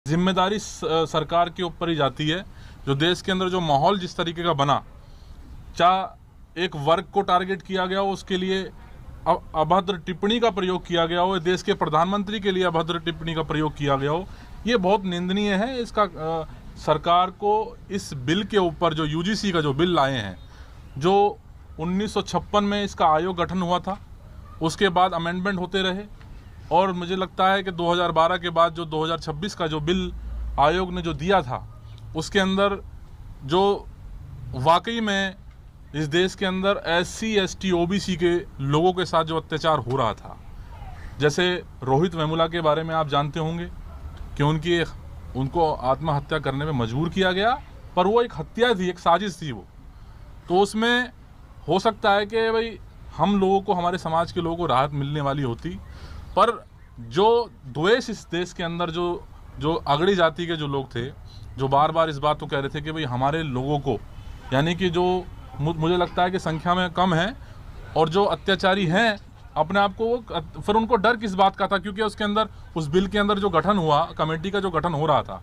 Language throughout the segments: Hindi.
जिम्मेदारी सरकार के ऊपर ही जाती है। जो देश के अंदर जो माहौल जिस तरीके का बना, चाहे एक वर्ग को टारगेट किया गया हो, उसके लिए अभद्र टिप्पणी का प्रयोग किया गया हो, देश के प्रधानमंत्री के लिए अभद्र टिप्पणी का प्रयोग किया गया हो, ये बहुत निंदनीय है। इसका सरकार को इस बिल के ऊपर, जो यूजीसी का जो बिल लाए हैं, जो 1956 में इसका आयोग गठन हुआ था, उसके बाद अमेंडमेंट होते रहे, और मुझे लगता है कि 2012 के बाद जो 2026 का जो बिल आयोग ने जो दिया था, उसके अंदर जो वाकई में इस देश के अंदर SC ST OBC के लोगों के साथ जो अत्याचार हो रहा था, जैसे रोहित वेमुला के बारे में आप जानते होंगे कि उनको आत्महत्या करने में मजबूर किया गया, पर वो एक हत्या थी, एक साजिश थी वो। तो उसमें हो सकता है कि भाई हम लोगों को, हमारे समाज के लोगों को राहत मिलने वाली होती, पर जो द्वेष इस देश के अंदर जो अगड़ी जाति के जो लोग थे, जो बार बार इस बात को कह रहे थे कि भाई हमारे लोगों को, यानी कि जो मुझे लगता है कि संख्या में कम है, और जो अत्याचारी हैं अपने आप को, फिर उनको डर किस बात का था, क्योंकि उसके अंदर, उस बिल के अंदर जो गठन हुआ, कमेटी का जो गठन हो रहा था,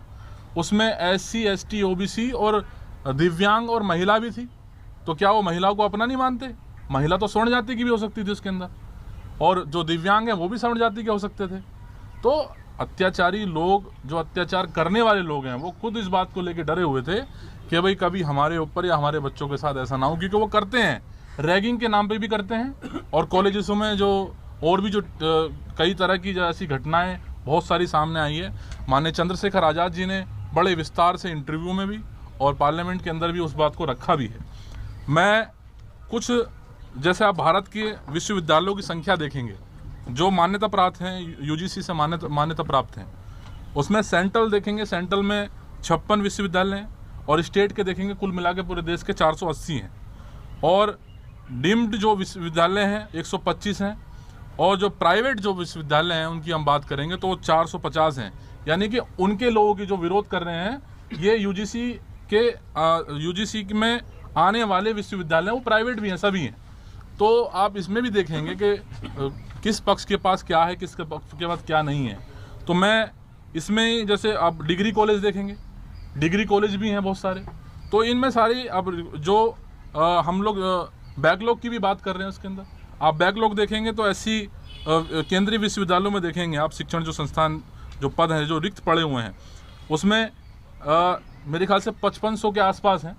उसमें SC ST OBC और दिव्यांग और महिला भी थी। तो क्या वो महिलाओं को अपना नहीं मानते? महिला तो स्वर्ण जाति की भी हो सकती थी उसके अंदर, और जो दिव्यांग हैं वो भी स्वर्ण जाति के हो सकते थे। तो अत्याचारी लोग, जो अत्याचार करने वाले लोग हैं, वो खुद इस बात को लेकर डरे हुए थे कि भाई कभी हमारे ऊपर या हमारे बच्चों के साथ ऐसा ना हो, क्योंकि वो करते हैं, रैगिंग के नाम पे भी करते हैं, और कॉलेजों में जो और भी जो कई तरह की ऐसी घटनाएं बहुत सारी सामने आई है। माननीय चंद्रशेखर आज़ाद जी ने बड़े विस्तार से इंटरव्यू में भी और पार्लियामेंट के अंदर भी उस बात को रखा भी है। मैं कुछ, जैसे आप भारत के विश्वविद्यालयों की संख्या देखेंगे जो मान्यता प्राप्त हैं, यूजीसी से मान्यता प्राप्त हैं, उसमें सेंट्रल देखेंगे, सेंट्रल में 56 विश्वविद्यालय हैं, और स्टेट के देखेंगे कुल मिला के पूरे देश के 480 हैं, और डीम्ड जो विश्वविद्यालय हैं 125 हैं, और जो प्राइवेट जो विश्वविद्यालय हैं उनकी हम बात करेंगे तो 450 हैं। यानी कि उनके लोगों की जो विरोध कर रहे हैं, ये यूजीसी में आने वाले विश्वविद्यालय वो प्राइवेट भी हैं, सभी हैं। तो आप इसमें भी देखेंगे कि किस पक्ष के पास क्या है, किसके पक्ष के पास क्या नहीं है। तो मैं इसमें, जैसे आप डिग्री कॉलेज देखेंगे, डिग्री कॉलेज भी हैं बहुत सारे, तो इनमें सारी, अब जो हम लोग बैकलॉग की भी बात कर रहे हैं, उसके अंदर आप बैकलॉग देखेंगे तो ऐसी केंद्रीय विश्वविद्यालयों में देखेंगे आप, शिक्षण जो संस्थान, जो पद हैं जो रिक्त पड़े हुए हैं, उसमें मेरे ख्याल से 5500 के आसपास हैं।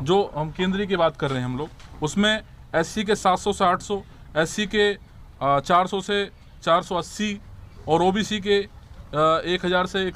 जो हम केंद्रीय की बात कर रहे हैं हम लोग, उसमें SC के 700 से 800, SC के 400 से 480, और OBC के 1000 से